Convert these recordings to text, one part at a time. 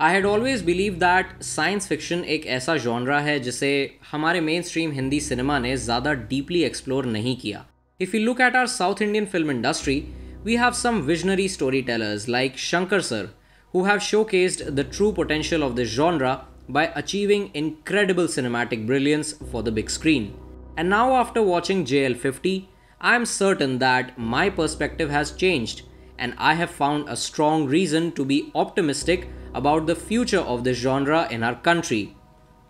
I had always believe that science fiction एक ऐसा genre है जिसे हमारे मेन स्ट्रीम हिंदी सिनेमा ने ज़्यादा डीपली एक्सप्लोर नहीं किया. If you look at our south Indian film industry, we have some visionary storytellers like Shankar sir, who have showcased the true potential of this genre by achieving incredible cinematic brilliance for the big screen. And now, after watching JL50, I am certain that my perspective has changed, and I have found a strong reason to be optimistic about the future of this genre in our country.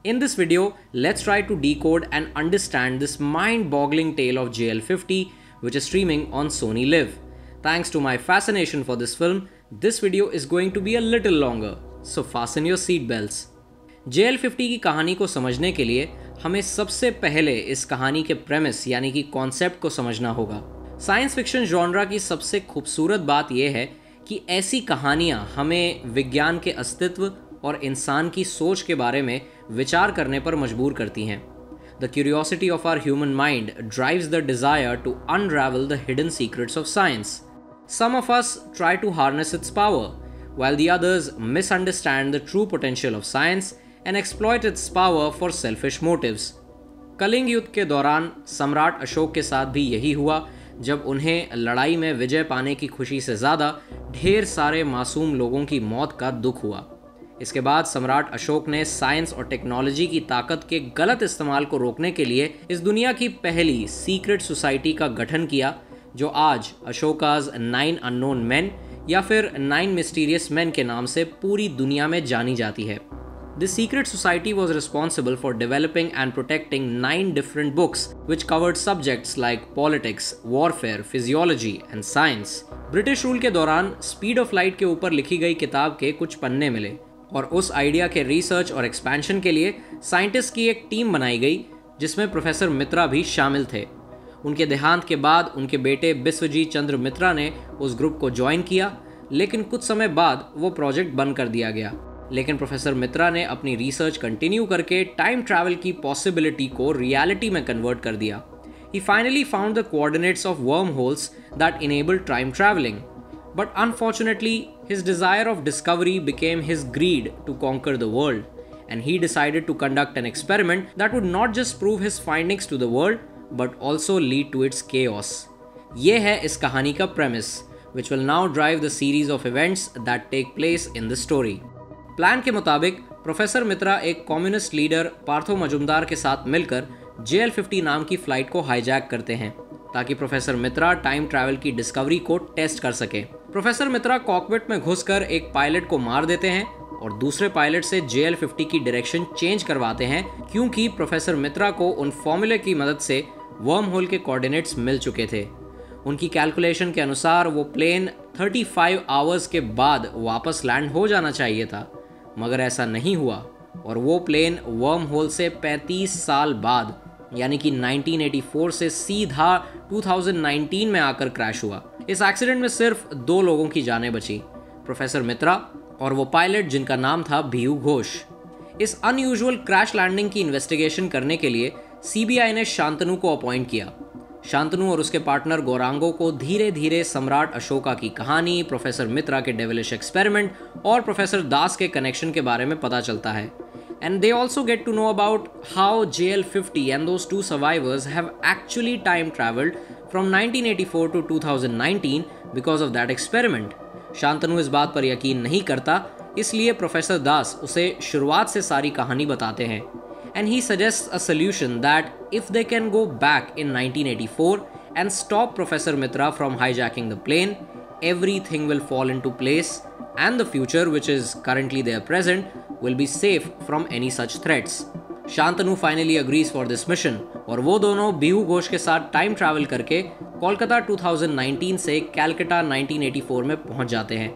In this video, let's try to decode and understand this mind-boggling tale of JL50, which is streaming on Sony Live. Thanks to my fascination for this film, this video is going to be a little longer, so fasten your seat belts. JL50 की कहानी को समझने के लिए हमें सबसे पहले इस कहानी के प्रेमिस यानी कि कॉन्सेप्ट को समझना होगा. साइंस फिक्शन जॉनरा की सबसे खूबसूरत बात यह है कि ऐसी कहानियाँ हमें विज्ञान के अस्तित्व और इंसान की सोच के बारे में विचार करने पर मजबूर करती हैं. The curiosity of our human mind drives the desire to unravel the hidden secrets of science. Some of us try to harness its power, while the others misunderstand the true potential of science and exploit its power for selfish motives. Kalinga युद्ध के दौरान सम्राट अशोक के साथ भी यही हुआ, जब उन्हें लड़ाई में विजय पाने की खुशी से ज़्यादा ढेर सारे मासूम लोगों की मौत का दुख हुआ. इसके बाद सम्राट अशोक ने साइंस और टेक्नोलॉजी की ताकत के गलत इस्तेमाल को रोकने के लिए इस दुनिया की पहली सीक्रेट सोसाइटी का गठन किया, जो आज अशोकाज 9 अननोन मैन या फिर 9 मिस्टीरियस मैन के नाम से पूरी दुनिया में जानी जाती है. This secret society was responsible for developing and protecting 9 different books which covered subjects like politics, warfare, physiology and science. British rule के दौरान स्पीड ऑफ लाइट के ऊपर लिखी गई किताब के कुछ पन्ने मिले और उस आइडिया के रिसर्च और एक्सपेंशन के लिए साइंटिस्ट की एक टीम बनाई गई जिसमें प्रोफेसर मित्रा भी शामिल थे. उनके देहांत के बाद उनके बेटे बिस्वजीत चंद्र मित्रा ने उस ग्रुप को ज्वाइन किया, लेकिन कुछ समय बाद वो प्रोजेक्ट बंद कर दिया गया. लेकिन प्रोफेसर मित्रा ने अपनी रिसर्च कंटिन्यू करके टाइम ट्रैवल की पॉसिबिलिटी को रियलिटी में कन्वर्ट कर दिया. He finally found the coordinates of wormholes that enabled time travelling. But unfortunately his desire of discovery became his greed to conquer the world, and he decided to conduct an experiment that would not just prove his findings to the world but also lead to its chaos. ये है इस कहानी का premise, which will now drive the series of events that take place in the story. Plan के मुताबिक professor मित्रा एक communist leader Partho Majumdar के साथ मिलकर JL50 नाम की फ्लाइट को हाईजैक करते हैं ताकि प्रोफेसर मित्रा टाइम ट्रैवल की डिस्कवरी को टेस्ट कर सके. प्रोफेसर मित्रा कॉकपिट में घुसकर एक पायलट को मार देते हैं और दूसरे पायलट से JL50 की डायरेक्शन चेंज करवाते हैं, क्योंकि प्रोफेसर मित्रा को उन फॉर्मूले की मदद से वर्म होल के कोऑर्डिनेट्स मिल चुके थे. उनकी कैलकुलेशन के अनुसार वो प्लेन 35 आवर्स के बाद वापस लैंड हो जाना चाहिए था, मगर ऐसा नहीं हुआ और वो प्लेन वर्म होल से 35 साल बाद यानी कि 1984 से सीधा 2019 में आकर क्रैश हुआ. इस एक्सीडेंट में सिर्फ 2 लोगों की जानें बची, प्रोफेसर मित्रा और वो पायलट जिनका नाम था भीयू घोष. इस अनयूजुअल क्रैश लैंडिंग की इन्वेस्टिगेशन करने के लिए CBI ने शांतनु को अपॉइंट किया. शांतनु और उसके पार्टनर गौरांगो को धीरे धीरे सम्राट अशोका की कहानी, प्रोफेसर मित्रा के डेविलिश एक्सपेरिमेंट और प्रोफेसर दास के कनेक्शन के बारे में पता चलता है. And they also get to know about how JL50 and those 2 survivors have actually time traveled from 1984 to 2019 because of that experiment. Shantanu इस बात पर यकीन नहीं करता, इसलिए प्रोफेसर दास उसे शुरुआत से सारी कहानी बताते हैं. And he suggests a solution that if they can go back in 1984 and stop Professor Mitra from hijacking the plane, everything will fall into place and the future, which is currently their present, will be safe from any such threats. Shantanu finally agrees for this mission और वो दोनों भीयू घोष के साथ time travel करके कोलकाता 2019 से कैलकाटा 1984 में पहुंच जाते हैं.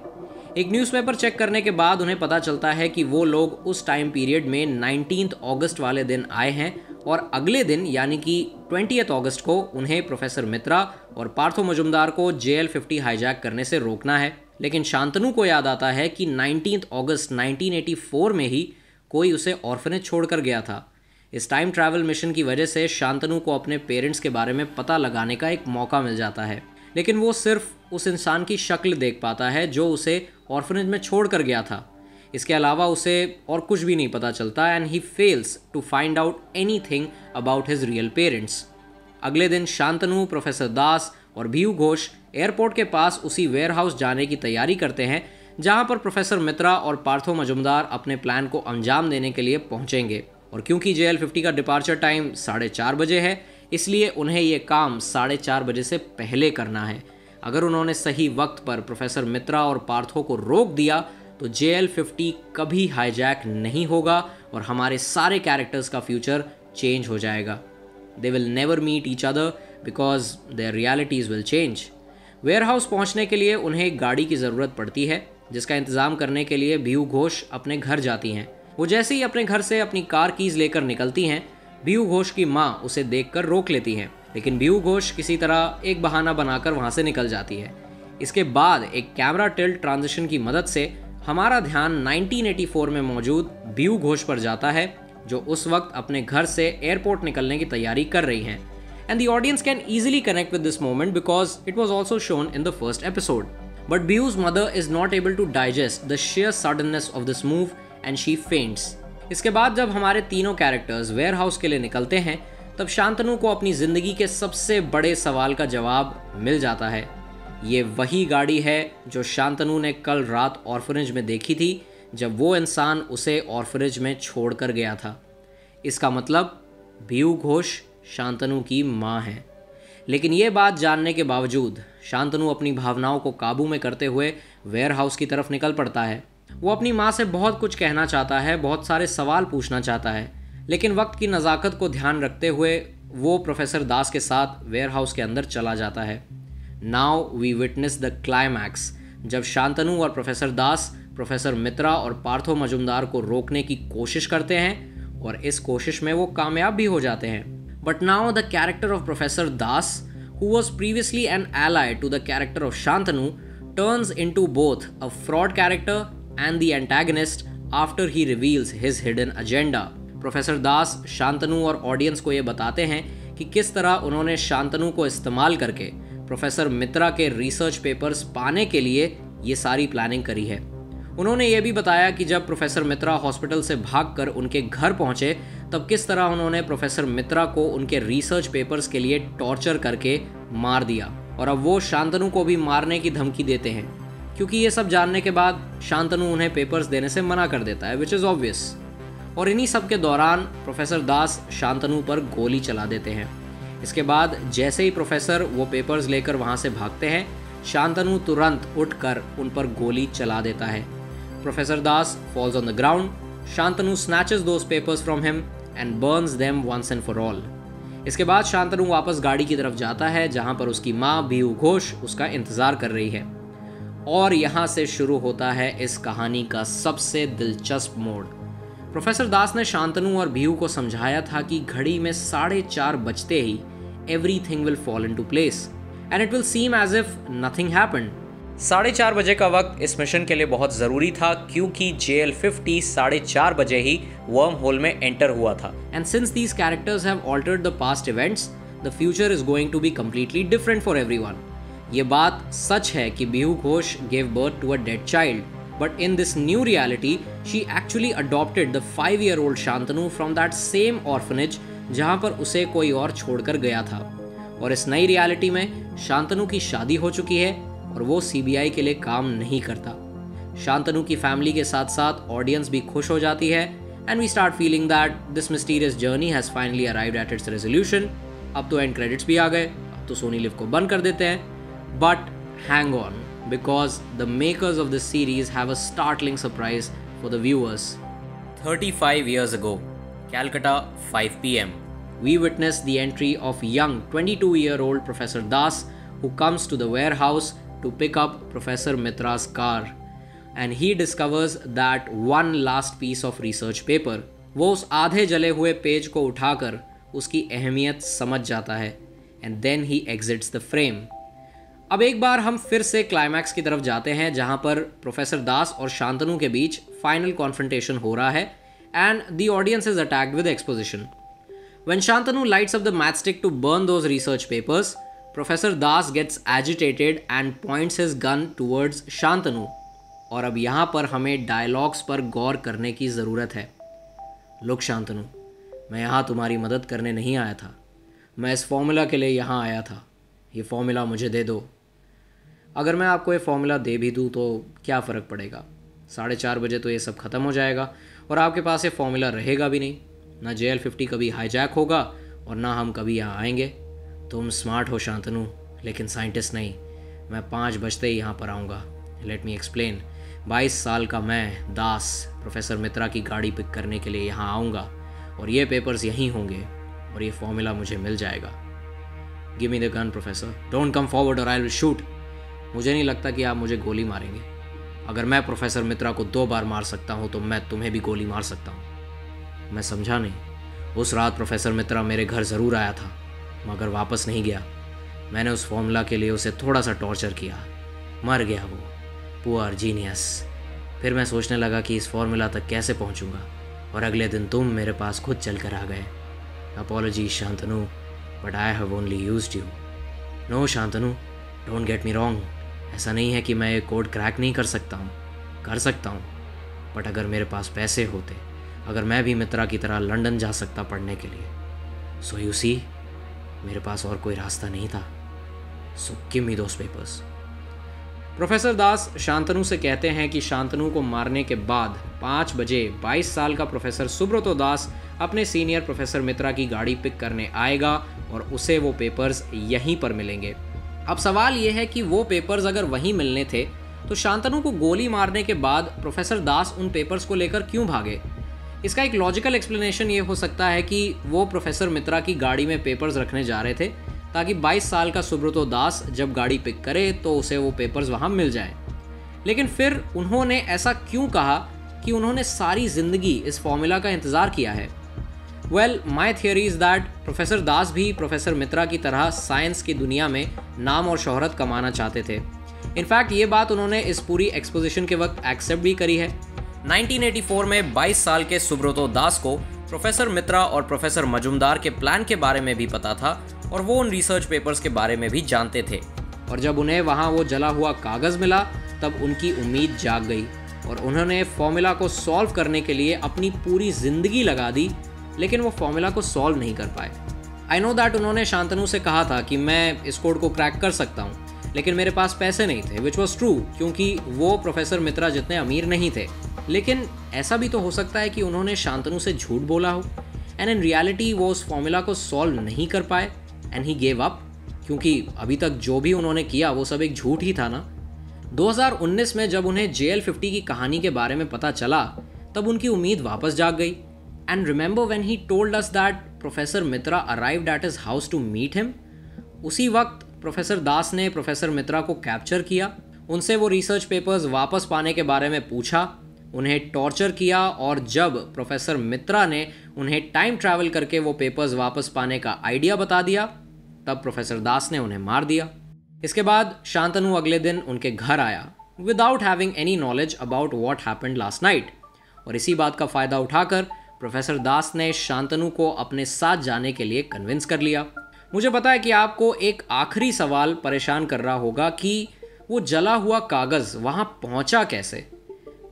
एक न्यूज़पेपर चेक करने के बाद उन्हें पता चलता है कि वो लोग उस टाइम पीरियड में 19 अगस्त वाले दिन आए हैं और अगले दिन यानी कि 20 अगस्त को उन्हें प्रोफेसर मित्रा और पार्थो मजुमदार को JL50 हाईजैक करने से रोकना है. लेकिन शांतनु को याद आता है कि 19 अगस्त 1984 में ही कोई उसे ऑर्फनेज छोड़कर गया था. इस टाइम ट्रैवल मिशन की वजह से शांतनु को अपने पेरेंट्स के बारे में पता लगाने का एक मौका मिल जाता है, लेकिन वो सिर्फ उस इंसान की शक्ल देख पाता है जो उसे ऑर्फनेज में छोड़ कर गया था. इसके अलावा उसे और कुछ भी नहीं पता चलता एंड ही fails to find out anything about his real parents. अगले दिन शांतनु, प्रोफेसर दास और भीयू घोष एयरपोर्ट के पास उसी वेयरहाउस जाने की तैयारी करते हैं जहां पर प्रोफेसर मित्रा और पार्थो मजुमदार अपने प्लान को अंजाम देने के लिए पहुंचेंगे। और क्योंकि JL-50 का डिपार्चर टाइम 4:30 बजे है, इसलिए उन्हें ये काम 4:30 बजे से पहले करना है। अगर उन्होंने सही वक्त पर प्रोफेसर मित्रा और पार्थो को रोक दिया तो JL-50 कभी हाईजैक नहीं होगा और हमारे सारे कैरेक्टर्स का फ्यूचर चेंज हो जाएगा। They will never meet each other because their realities will change. Warehouse पहुंचने के लिए उन्हें एक गाड़ी की ज़रूरत पड़ती है, जिसका इंतज़ाम करने के लिए भीयू घोष अपने घर जाती हैं। वो जैसे ही अपने घर से अपनी कार कीज़ लेकर निकलती हैं, भीयू घोष की माँ उसे देखकर रोक लेती हैं, लेकिन भीयू घोष किसी तरह एक बहाना बनाकर वहाँ से निकल जाती है। इसके बाद एक कैमरा टिल्ट ट्रांजिशन की मदद से हमारा ध्यान 1984 में मौजूद भीयू घोष पर जाता है, जो उस वक्त अपने घर से एयरपोर्ट निकलने की तैयारी कर रही हैं। And the audience can easily connect with this moment because it was also shown in the first episode. But Biyu's mother is not able to digest the sheer suddenness of this move and she faints. इसके बाद जब हमारे तीनों characters warehouse के लिए निकलते हैं, तब शांतनु को अपनी ज़िंदगी के सबसे बड़े सवाल का जवाब मिल जाता है। ये वही गाड़ी है जो शांतनु ने कल रात ऑर्फनेज में देखी थी, जब वो इंसान उसे ऑर्फनेज में छोड़ कर गया था। इसका मतलब भीयू घोष शांतनु की माँ है। लेकिन ये बात जानने के बावजूद शांतनु अपनी भावनाओं को काबू में करते हुए वेयरहाउस की तरफ निकल पड़ता है। वो अपनी माँ से बहुत कुछ कहना चाहता है, बहुत सारे सवाल पूछना चाहता है, लेकिन वक्त की नज़ाकत को ध्यान रखते हुए वो प्रोफेसर दास के साथ वेयरहाउस के अंदर चला जाता है। Now we witness the climax, जब शांतनु और प्रोफेसर दास प्रोफेसर मित्रा और पार्थो मजुमदार को रोकने की कोशिश करते हैं और इस कोशिश में वो कामयाब भी हो जाते हैं। But now the character of Professor Das, who was previously an ally to the character of Shantanu, turns into both a fraud character and the antagonist after he reveals his hidden agenda. Professor Das Shantanu और audience को ये बताते हैं कि किस तरह उन्होंने शांतनु को इस्तेमाल करके प्रोफेसर मित्रा के रिसर्च पेपर्स पाने के लिए ये सारी प्लानिंग करी है। उन्होंने ये भी बताया कि जब प्रोफेसर मित्रा हॉस्पिटल से भागकर उनके घर पहुंचे, तब किस तरह उन्होंने प्रोफेसर मित्रा को उनके रिसर्च पेपर्स के लिए टॉर्चर करके मार दिया और अब वो शांतनु को भी मारने की धमकी देते हैं, क्योंकि ये सब जानने के बाद शांतनु उन्हें पेपर्स देने से मना कर देता है, विच इज़ ऑब्वियस। और इन्हीं सब के दौरान प्रोफेसर दास शांतनु पर गोली चला देते हैं। इसके बाद जैसे ही प्रोफेसर वो पेपर्स लेकर वहाँ से भागते हैं, शांतनु तुरंत उठकर उन पर गोली चला देता है। Professor Das falls on the ground. Shantanu snatches those papers from him and burns them once and for all. इसके बाद शांतनु वापस गाड़ी की तरफ जाता है जहां पर उसकी माँ भीयू घोष उसका इंतज़ार कर रही है। और यहाँ से शुरू होता है इस कहानी का सबसे दिलचस्प मोड़। प्रोफेसर दास ने शांतनु और भीयू को समझाया था कि घड़ी में 4:30 बजते ही everything will fall into place and it will seem as if nothing happened. 4:30 बजे का वक्त इस मिशन के लिए बहुत ज़रूरी था, क्योंकि JL-50 4:30 बजे ही वर्म होल में एंटर हुआ था। And since these characters have altered the past events, the future is going to be completely different for everyone. ये बात सच है कि भीयू Ghosh gave birth to a dead child, but in this new reality she actually adopted the 5-year-old Shantanu from that same orphanage जहाँ पर उसे कोई और छोड़कर गया था। और इस नई रियलिटी में शांतनु की शादी हो चुकी है और वो CBI के लिए काम नहीं करता। शांतनु की फैमिली के साथ साथ ऑडियंस भी खुश हो जाती है and we start feeling that this mysterious journey has finally arrived at its resolution. अब तो एंड क्रेडिट्स भी आ गए, अब तो सोनी लिव को बंद कर देते हैं। But hang on, because the makers of this series have a startling surprise for the viewers. 35 years ago, Calcutta, 5 p.m. we witnessed the entry of young 22-year-old Professor Das, who comes to the warehouse to pick up Professor Mitra's car, and he discovers that one last piece of research paper. वो उस आधे जले हुए page को उठाकर उसकी अहमियत समझ जाता है and then he exits the frame. अब एक बार हम फिर से क्लाइमैक्स की तरफ जाते हैं जहां पर प्रोफेसर दास और शांतनु के बीच फाइनल कॉन्फ्रंटेशन हो रहा है and the audience is attacked with exposition. When Shantanu lights up the matchstick to burn those research papers, Professor Das gets agitated and points his gun towards Shantanu. और अब यहाँ पर हमें डायलॉग्स पर गौर करने की ज़रूरत है। लुक शांतनु, मैं यहाँ तुम्हारी मदद करने नहीं आया था। मैं इस फॉर्मूला के लिए यहाँ आया था। ये फॉर्मूला मुझे दे दो। अगर मैं आपको ये फॉर्मूला दे भी दूँ तो क्या फ़र्क पड़ेगा? 4:30 बजे तो ये सब ख़त्म हो जाएगा और आपके पास ये फॉर्मूला रहेगा भी नहीं। ना JL-50 कभी हाईजैक होगा और ना हम कभी यहाँ आएंगे। तुम स्मार्ट हो शांतनु, लेकिन साइंटिस्ट नहीं। मैं 5 बजते ही यहाँ पर आऊँगा। Let me explain. 22 साल का मैं दास प्रोफेसर मित्रा की गाड़ी पिक करने के लिए यहाँ आऊँगा और ये पेपर्स यहीं होंगे और ये फॉर्मूला मुझे मिल जाएगा। Give me the gun professor, don't come forward और आई विल शूट। मुझे नहीं लगता कि आप मुझे गोली मारेंगे। अगर मैं प्रोफेसर मित्रा को 2 बार मार सकता हूँ तो मैं तुम्हें भी गोली मार सकता हूँ। मैं समझा नहीं। उस रात प्रोफेसर मित्रा मेरे घर ज़रूर आया था मगर वापस नहीं गया। मैंने उस फॉर्मूला के लिए उसे थोड़ा सा टॉर्चर किया। मर गया वो, पुअर जीनियस। फिर मैं सोचने लगा कि इस फॉर्मूला तक कैसे पहुँचूँगा और अगले दिन तुम मेरे पास खुद चल कर आ गए। Apology Shantanu, but I have only used you. No Shantanu, don't get me wrong. ऐसा नहीं है कि मैं ये कोड क्रैक नहीं कर सकता हूँ, कर सकता हूँ। बट अगर मेरे पास पैसे होते, अगर मैं भी मित्रा की तरह लंदन जा सकता पढ़ने के लिए। सो यू सी, मेरे पास और कोई रास्ता नहीं था। सो गिव मी दोस पेपर्स। प्रोफेसर दास शांतनु से कहते हैं कि शांतनु को मारने के बाद 5 बजे 22 साल का प्रोफेसर सुब्रतो दास अपने सीनियर प्रोफेसर मित्रा की गाड़ी पिक करने आएगा और उसे वो पेपर्स यहीं पर मिलेंगे। अब सवाल ये है कि वो पेपर्स अगर वहीं मिलने थे तो शांतनु को गोली मारने के बाद प्रोफेसर दास उन पेपर्स को लेकर क्यों भागे? इसका एक लॉजिकल एक्सप्लेनेशन ये हो सकता है कि वो प्रोफेसर मित्रा की गाड़ी में पेपर्स रखने जा रहे थे ताकि 22 साल का सुब्रतो दास जब गाड़ी पिक करे तो उसे वो पेपर्स वहाँ मिल जाएं। लेकिन फिर उन्होंने ऐसा क्यों कहा कि उन्होंने सारी ज़िंदगी इस फॉर्मूला का इंतज़ार किया है? Well, my theory is that professor Das भी प्रोफेसर मित्रा की तरह साइंस की दुनिया में नाम और शोहरत कमाना चाहते थे। इनफैक्ट ये बात उन्होंने इस पूरी एक्सपोजिशन के वक्त एक्सेप्ट भी करी है। 1984 में 22 साल के सुब्रतो दास को प्रोफेसर मित्रा और प्रोफेसर मजुमदार के प्लान के बारे में भी पता था और वो उन रिसर्च पेपर्स के बारे में भी जानते थे। और जब उन्हें वहाँ वो जला हुआ कागज़ मिला तब उनकी उम्मीद जाग गई और उन्होंने फॉर्मूला को सॉल्व करने के लिए अपनी पूरी ज़िंदगी लगा दी, लेकिन वो फॉर्मूला को सॉल्व नहीं कर पाए। आई नो दैट उन्होंने शांतनु से कहा था कि मैं इस कोड को क्रैक कर सकता हूँ, लेकिन मेरे पास पैसे नहीं थे, विच वॉज ट्रू, क्योंकि वो प्रोफेसर मित्रा जितने अमीर नहीं थे। लेकिन ऐसा भी तो हो सकता है कि उन्होंने शांतनु से झूठ बोला हो एंड इन रियलिटी वो उस फॉर्मूला को सॉल्व नहीं कर पाए एंड ही गेव अप, क्योंकि अभी तक जो भी उन्होंने किया वो सब एक झूठ ही था ना। 2019 में जब उन्हें JL-50 की कहानी के बारे में पता चला तब उनकी उम्मीद वापस जाग गई। And remember when he told us that professor Mitra arrived at his house to meet him, उसी वक्त प्रोफेसर दास ने प्रोफेसर मित्रा को कैप्चर किया, उनसे वो रिसर्च पेपर्स वापस पाने के बारे में पूछा, उन्हें टॉर्चर किया और जब प्रोफेसर मित्रा ने उन्हें टाइम ट्रैवल करके वो पेपर्स वापस पाने का आइडिया बता दिया तब प्रोफेसर दास ने उन्हें मार दिया। इसके बाद शांतनु अगले दिन उनके घर आया without having any knowledge about what happened last night, और इसी बात का फ़ायदा उठाकर प्रोफेसर दास ने शांतनु को अपने साथ जाने के लिए कन्विंस कर लिया। मुझे पता है कि आपको एक आखिरी सवाल परेशान कर रहा होगा कि वो जला हुआ कागज़ वहाँ पहुँचा कैसे।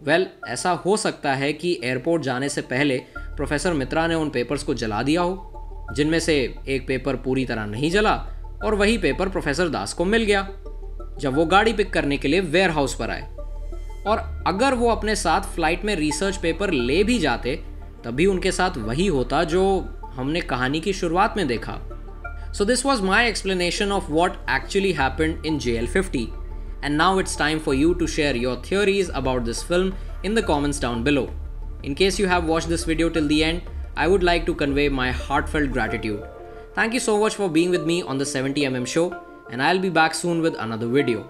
वेल, ऐसा हो सकता है कि एयरपोर्ट जाने से पहले प्रोफेसर मित्रा ने उन पेपर्स को जला दिया हो, जिनमें से एक पेपर पूरी तरह नहीं जला और वही पेपर प्रोफेसर दास को मिल गया जब वो गाड़ी पिक करने के लिए वेयर हाउस पर आए। और अगर वो अपने साथ फ्लाइट में रिसर्च पेपर ले भी जाते तब भी उनके साथ वही होता जो हमने कहानी की शुरुआत में देखा। So this was my explanation of what actually happened in JL-50. And now it's time for you to share your theories about this film in the comments down below. In case you have watched this video till the end, I would like to convey my heartfelt gratitude. Thank you so much for being with me on the 70mm show, and I'll be back soon with another video.